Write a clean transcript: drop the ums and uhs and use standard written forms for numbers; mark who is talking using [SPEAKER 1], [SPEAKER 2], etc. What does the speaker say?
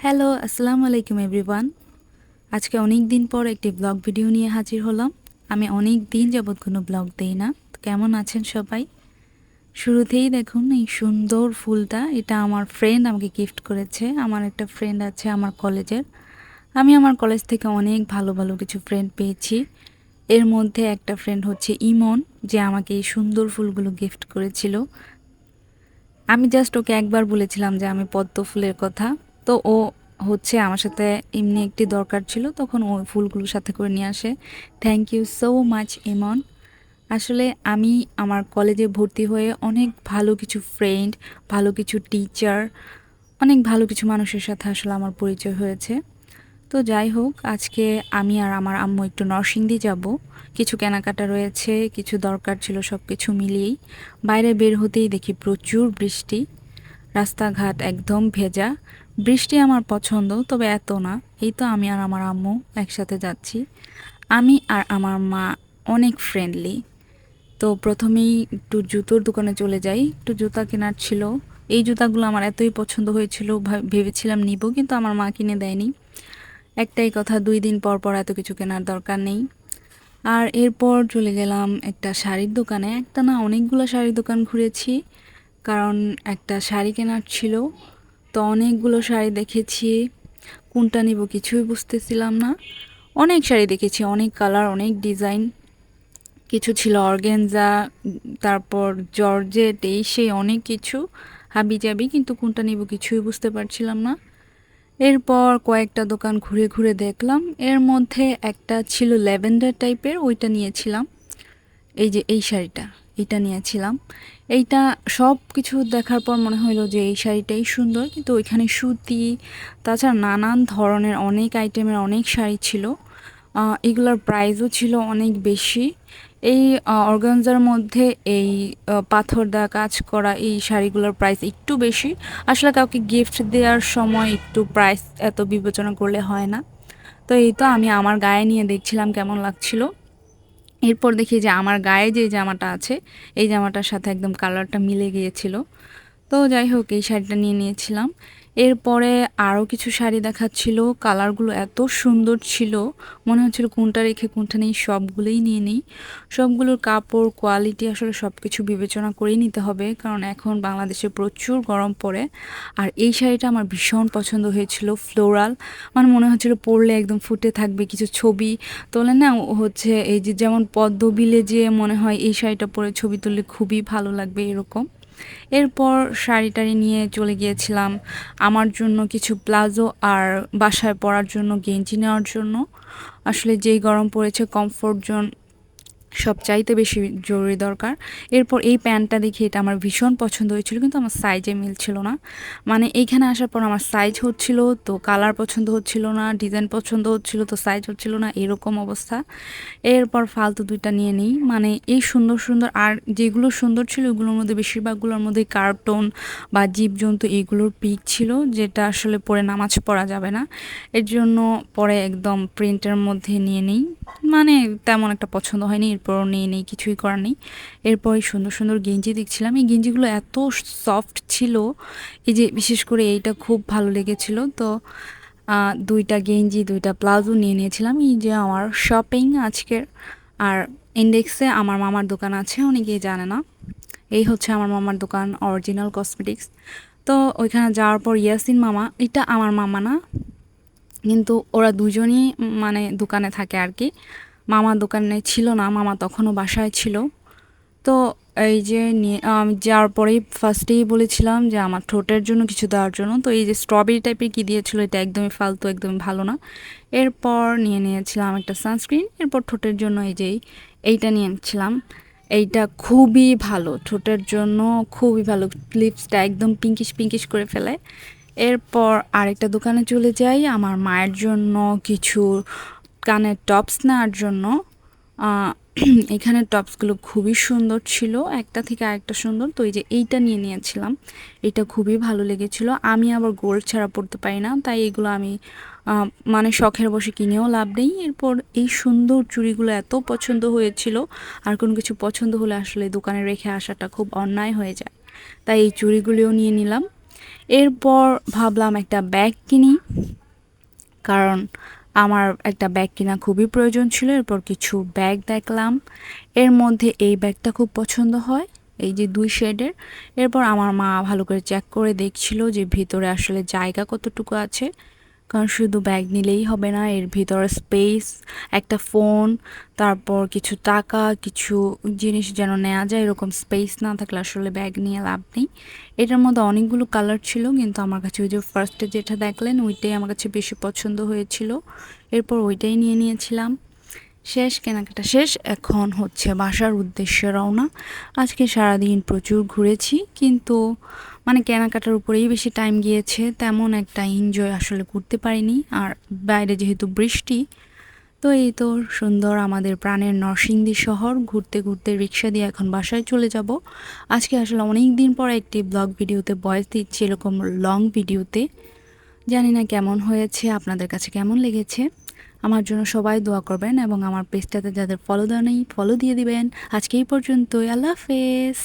[SPEAKER 1] Hello, আসসালামু আলাইকুম everyone. আজকে অনেক দিন পর একটি ব্লগ ভিডিও নিয়ে হাজির হলাম। আমি অনেক দিন যাবৎ কোনো ব্লগ দেই না। তো কেমন আছেন সবাই? শুরুতেই দেখুন এই সুন্দর ফুলটা, এটা আমার ফ্রেন্ড আমাকে গিফট করেছে। আমার একটা ফ্রেন্ড আছে আমার কলেজের। আমি আমার কলেজ থেকে অনেক ভালো ভালো কিছু ফ্রেন্ড পেয়েছি। এর মধ্যে একটা ফ্রেন্ড হচ্ছে ইমন, যে আমাকে এই সুন্দর ফুলগুলো গিফট করেছিল। আমি জাস্ট ওকে একবার বলেছিলাম যে আমি পদ্ম ফুলের কথা। তো ও হচ্ছে আমার সাথে এমনি একটি দরকার ছিল, তখন ও ফুলগুলো সাথে করে নিয়ে আসে। থ্যাংক ইউ সো মাচ ইমন। আসলে আমি আমার কলেজে ভর্তি হয়ে অনেক ভালো কিছু ফ্রেন্ড, ভালো কিছু টিচার, অনেক ভালো কিছু মানুষের সাথে আসলে আমার পরিচয় হয়েছে। তো যাই হোক, আজকে আমি আর আমার আম্মু একটু নরসিংদী যাব। কিছু কেনাকাটা রয়েছে, কিছু দরকার ছিল, সব কিছু মিলিয়েই বাইরে বের হতেই দেখি প্রচুর বৃষ্টি। রাস্তাঘাট একদম ভেজা। বৃষ্টি আমার পছন্দ, তবে এত না। এই তো আমি আর আমার আম্মু একসাথে যাচ্ছি। আমি আর আমার মা অনেক ফ্রেন্ডলি। তো প্রথমেই একটু জুতোর দোকানে চলে যাই, একটু জুতা কেনার ছিল। এই জুতাগুলো আমার এতই পছন্দ হয়েছিল, ভেবেছিলাম নিব, কিন্তু আমার মা কিনে দেয়নি। একটাই কথা, 2 দিন পর পর এত কিছু কেনার দরকার নেই। আর এরপর চলে গেলাম একটা শাড়ির দোকানে। একটা না, অনেকগুলো শাড়ির দোকান ঘুরেছি, কারণ একটা শাড়ি কেনার ছিল। তো অনেকগুলো শাড়ি দেখেছি, কোনটা নিব কিছুই বুঝতেছিলাম না। অনেক শাড়ি দেখেছি, অনেক কালার, অনেক ডিজাইন। কিছু ছিল অর্গেনজা, তারপর জর্জেট, এই সেই অনেক কিছু হাবিজাবি, কিন্তু কোনটা নিব কিছুই বুঝতে পারছিলাম না। এরপর কয়েকটা দোকান ঘুরে ঘুরে দেখলাম, এর মধ্যে একটা ছিল ল্যাভেন্ডার টাইপের, ওইটা নিয়েছিলাম। এই যে এই শাড়িটা, এইটা নিয়েছিলাম। এইটা সব কিছু দেখার পর মনে হলো যে এই শাড়িটাই সুন্দর, কিন্তু ওইখানে সুতি, তাছাড়া নানান ধরনের অনেক আইটেমের অনেক শাড়ি ছিল। এগুলোর প্রাইসও ছিল অনেক বেশি। এই অর্গানজার মধ্যে এই পাথর দেওয়া কাজ করা এই শাড়িগুলোর প্রাইস একটু বেশি। আসলে কাউকে গিফট দেওয়ার সময় একটু প্রাইস এত বিবেচনা করলে হয় না। তো এই তো আমি আমার গায়ে নিয়ে দেখছিলাম কেমন লাগছিল। এরপর দেখি যে আমার গায়ে যে জামাটা আছে, এই জামাটার সাথে একদম কালারটা মিলে গিয়েছিল। তো যাই হোক, এই শাড়িটা নিয়ে নিয়েছিলাম। এরপরে আরও কিছু শাড়ি দেখাচ্ছিল, কালারগুলো এত সুন্দর ছিল, মনে হচ্ছিল কোনটা রেখে কোনটা নেই, সবগুলোই নিয়ে নিই। সবগুলোর কাপড় কোয়ালিটি আসলে সব কিছু বিবেচনা করেই নিতে হবে, কারণ এখন বাংলাদেশে প্রচুর গরম পড়ে। আর এই শাড়িটা আমার ভীষণ পছন্দ হয়েছিল, ফ্লোরাল, মানে মনে হচ্ছিল পরলে একদম ফুটে থাকবে। কিছু ছবি তোলে না, হচ্ছে এই যে যেমন পদ্মবিলে যে মনে হয় এই শাড়িটা পরে ছবি তুললে খুবই ভালো লাগবে এরকম। এরপর শাড়ি টাড়ি নিয়ে চলে গিয়েছিলাম আমার জন্য কিছু প্লাজো আর বাসায় পরার জন্য গেঞ্জি নেওয়ার জন্য। আসলে যেই গরম পড়েছে, কমফোর্ট জোন সবচাইতে বেশি জরুরি দরকার। এরপর এই প্যান্টটা দেখি, এটা আমার ভীষণ পছন্দ হয়েছিল, কিন্তু আমার সাইজে মিলছিল না। মানে এইখানে আসার পর আমার সাইজ হচ্ছিল তো কালার পছন্দ হচ্ছিল না, ডিজাইন পছন্দ হচ্ছিল তো সাইজ হচ্ছিল না, এরকম অবস্থা। এরপর ফালতু দুইটা নিয়ে নিই। মানে এই সুন্দর সুন্দর, আর যেগুলো সুন্দর ছিল ওগুলোর মধ্যে বেশিরভাগগুলোর মধ্যে কার্টুন বা জীবজন্তু এগুলোর পিক ছিল, যেটা আসলে পরে নামাজ পড়া যাবে না। এর জন্য পরে একদম প্রিন্টের মধ্যে নিয়ে নিই। মানে তেমন একটা পছন্দ হয়নি, এরপরও নিয়ে নেই, কিছুই করার নেই। এরপর এই সুন্দর সুন্দর গেঞ্জি দেখছিলাম, এই গেঞ্জিগুলো এত সফট ছিল। এই যে বিশেষ করে এইটা খুব ভালো লেগেছিল। তো দুইটা গেঞ্জি, দুইটা প্লাজো নিয়ে নিয়েছিলাম। এই যে আমার শপিং আজকের। আর ইন্ডেক্সে আমার মামার দোকান আছে, অনেকেই জানে না। এই হচ্ছে আমার মামার দোকান, অরিজিনাল কসমেটিক্স। তো ওইখানে যাওয়ার পর ইয়াসিন মামা, এটা আমার মামা না, কিন্তু ওরা দুজনই মানে দোকানে থাকে আর কি। মামা দোকানে ছিল না, মামা তখনও বাসায় ছিল। তো এই যে যাওয়ার পরেই ফার্স্টেই বলেছিলাম যে আমার ঠোঁটের জন্য কিছু দেওয়ার জন্য। তো এই যে স্ট্রবেরি টাইপের কী দিয়েছিল, এটা একদমই ফালতু, একদমই ভালো না। এরপর নিয়ে নিয়েছিলাম একটা সানস্ক্রিন। এরপর ঠোঁটের জন্য এই যে এইটা নিয়েছিলাম। এইটা খুবই ভালো ঠোঁটের জন্য, খুবই ভালো। লিপসটা একদম পিঙ্কিশ পিঙ্কিশ করে ফেলে। এরপর আরেকটা দোকানে চলে যাই আমার মায়ের জন্য কিছু কানের টপস নেওয়ার জন্য। আহ, এখানের টপসগুলো খুবই সুন্দর ছিল, একটা থেকে আরেকটা সুন্দর। তো এই যে এইটা নিয়ে নিয়েছিলাম, এটা খুবই ভালো লেগেছিল। আমি আবার গোল্ড ছাড়া পরতে পারি না, তাই এগুলো আমি মানে শখের বসে কিনেও লাভ নেই। এরপর এই সুন্দর চুড়িগুলো এত পছন্দ হয়েছিল, আর কোনো কিছু পছন্দ হলে আসলে দোকানে রেখে আসাটা খুব অন্যায় হয়ে যায়, তাই এই চুড়িগুলিও নিয়ে নিলাম। এরপর ভাবলাম একটা ব্যাগ কিনি, কারণ আমার একটা ব্যাগ কেনা খুবই প্রয়োজন ছিল। এরপর কিছু ব্যাগ দেখলাম, এর মধ্যে এই ব্যাগটা খুব পছন্দ হয়, এই যে 2 শেডের। এরপর আমার মা ভালো করে চেক করে দেখছিল যে ভিতরে আসলে জায়গা কতটুকু আছে, কারণ শুধু ব্যাগ নিলেই হবে না, এর ভিতরে স্পেস, একটা ফোন, তারপর কিছু টাকা, কিছু জিনিস যেন নেওয়া যায়, এরকম স্পেস না থাকলে আসলে ব্যাগ নিয়ে লাভ নেই। এটার মধ্যে অনেকগুলো কালার ছিল, কিন্তু আমার কাছে ওই যে ফার্স্টে যেটা দেখলেন ওইটাই আমার কাছে বেশি পছন্দ হয়েছিল। এরপর ওইটাই নিয়ে নিয়েছিলাম। শেষ কেনাকাটা শেষ, এখন হচ্ছে বাসার উদ্দেশ্যে রওনা। আজকে সারাদিন প্রচুর ঘুরেছি, কিন্তু মানে কেনাকাটার উপরেই বেশি টাইম গিয়েছে, তেমন একটা এনজয় আসলে করতে পারিনি। আর বাইরে যেহেতু বৃষ্টি, তো এই তো সুন্দর আমাদের প্রাণের নরসিংদী শহর ঘুরতে ঘুরতে রিক্সা দিয়ে এখন বাসায় চলে যাব। আজকে আসলে অনেক দিন পর একটি ব্লগ ভিডিওতে ভয়েস দিচ্ছি, এরকম লং ভিডিওতে। জানি না কেমন হয়েছে, আপনাদের কাছে কেমন লেগেছে। আমার জন্য সবাই দোয়া করবেন এবং আমার পেজটাতে যাদের ফলো দেওয়া নেই ফলো দিয়ে দিবেন। আজকে এই পর্যন্তই, আল্লাহ হাফেজ।